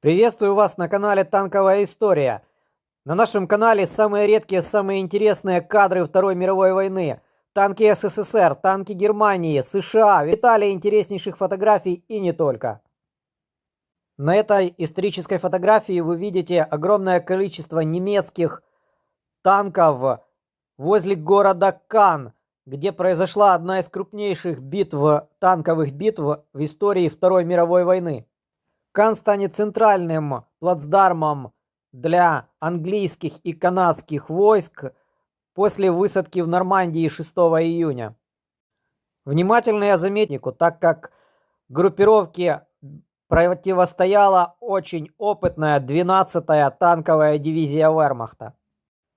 Приветствую вас на канале Танковая история. На нашем канале самые редкие, самые интересные кадры Второй мировой войны. Танки СССР, танки Германии, США, Италии, интереснейших фотографий и не только. На этой исторической фотографии вы видите огромное количество немецких танков возле города Кан, где произошла одна из крупнейших танковых битв в истории Второй мировой войны. Кан станет центральным плацдармом для английских и канадских войск после высадки в Нормандии 6 июня. Внимательно я заметил, так как группировке противостояла очень опытная 12-я танковая дивизия Вермахта.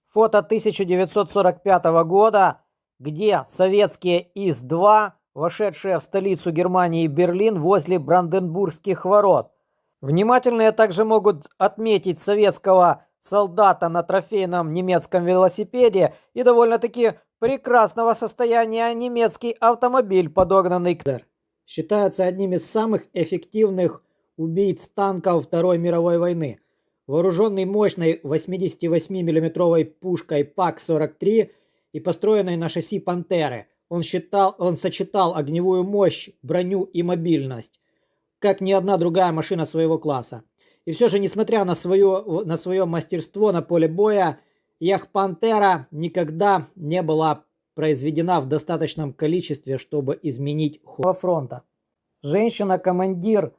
Фото 1945 года, где советские ИС-2, вошедшие в столицу Германии Берлин возле Бранденбургских ворот. Внимательные также могут отметить советского солдата на трофейном немецком велосипеде и довольно-таки прекрасного состояния немецкий автомобиль, подогнанный к... Считается одним из самых эффективных убийц танков Второй мировой войны. Вооруженный мощной 88 миллиметровой пушкой ПАК-43 и построенной на шасси «Пантеры», он сочетал огневую мощь, броню и мобильность, как ни одна другая машина своего класса. И все же, несмотря на свое мастерство на поле боя, Ях-Пантера никогда не была произведена в достаточном количестве, чтобы изменить ход фронта. Женщина-командир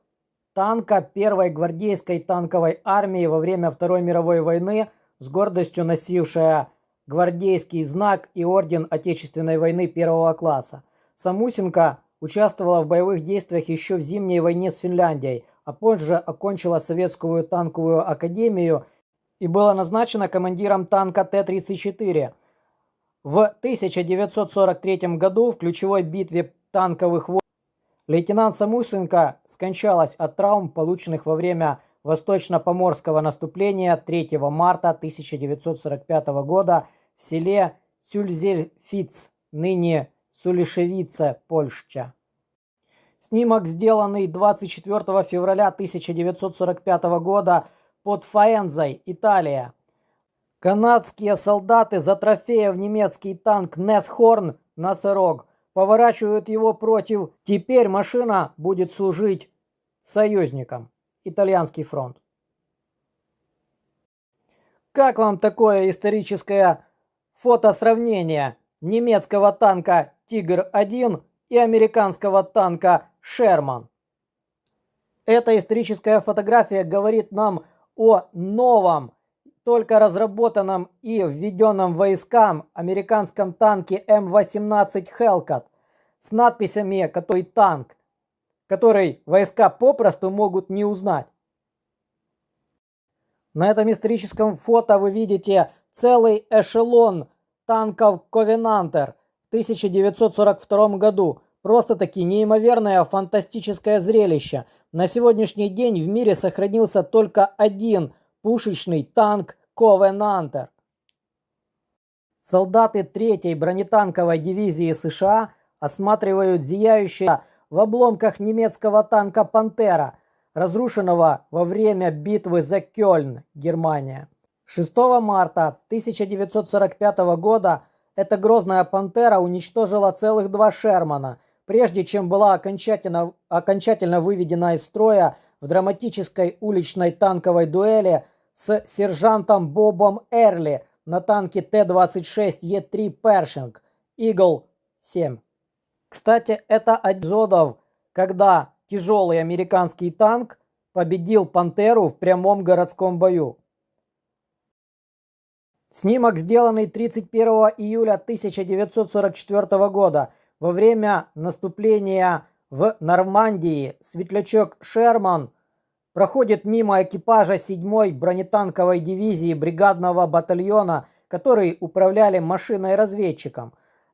танка первой гвардейской танковой армии во время Второй мировой войны, с гордостью носившая гвардейский знак и орден Отечественной войны первого класса. Самусенко участвовала в боевых действиях еще в зимней войне с Финляндией, а позже окончила советскую танковую академию и была назначена командиром танка Т-34. В 1943 году в ключевой битве танковых войск лейтенант Самусенко скончалась от травм, полученных во время Восточно-Поморского наступления 3 марта 1945 года в селе Цюльзельфиц, ныне Сулишевице, Польша. Снимок, сделанный 24 февраля 1945 года под Фаэнзой, Италия. Канадские солдаты за трофеев немецкий танк Несхорн «Носорог» поворачивают его против. Теперь машина будет служить союзникам. Итальянский фронт. Как вам такое историческое фотосравнение немецкого танка «Тигр-1» и американского танка «Шерман»? Эта историческая фотография говорит нам о новом, только разработанном и введенном войскам американском танке М-18 Hellcat с надписями «Который танк», который войска попросту могут не узнать. На этом историческом фото вы видите целый эшелон танков Ковенантер в 1942 году. Просто-таки неимоверное фантастическое зрелище. На сегодняшний день в мире сохранился только один пушечный танк Ковенантер. Солдаты 3-й бронетанковой дивизии США осматривают зияющее в обломках немецкого танка «Пантера», разрушенного во время битвы за Кёльн, Германия. 6 марта 1945 года эта грозная «Пантера» уничтожила целых 2 «Шермана», прежде чем была окончательно выведена из строя в драматической уличной танковой дуэли с сержантом Бобом Эрли на танке Т-26Е3 Першинг Игл-7. Кстати, это один из эпизодов, когда тяжелый американский танк победил «Пантеру» в прямом городском бою. Снимок, сделанный 31 июля 1944 года во время наступления в Нормандии. Светлячок «Шерман» проходит мимо экипажа 7-й бронетанковой дивизии бригадного батальона, которые управляли машиной-разведчиком.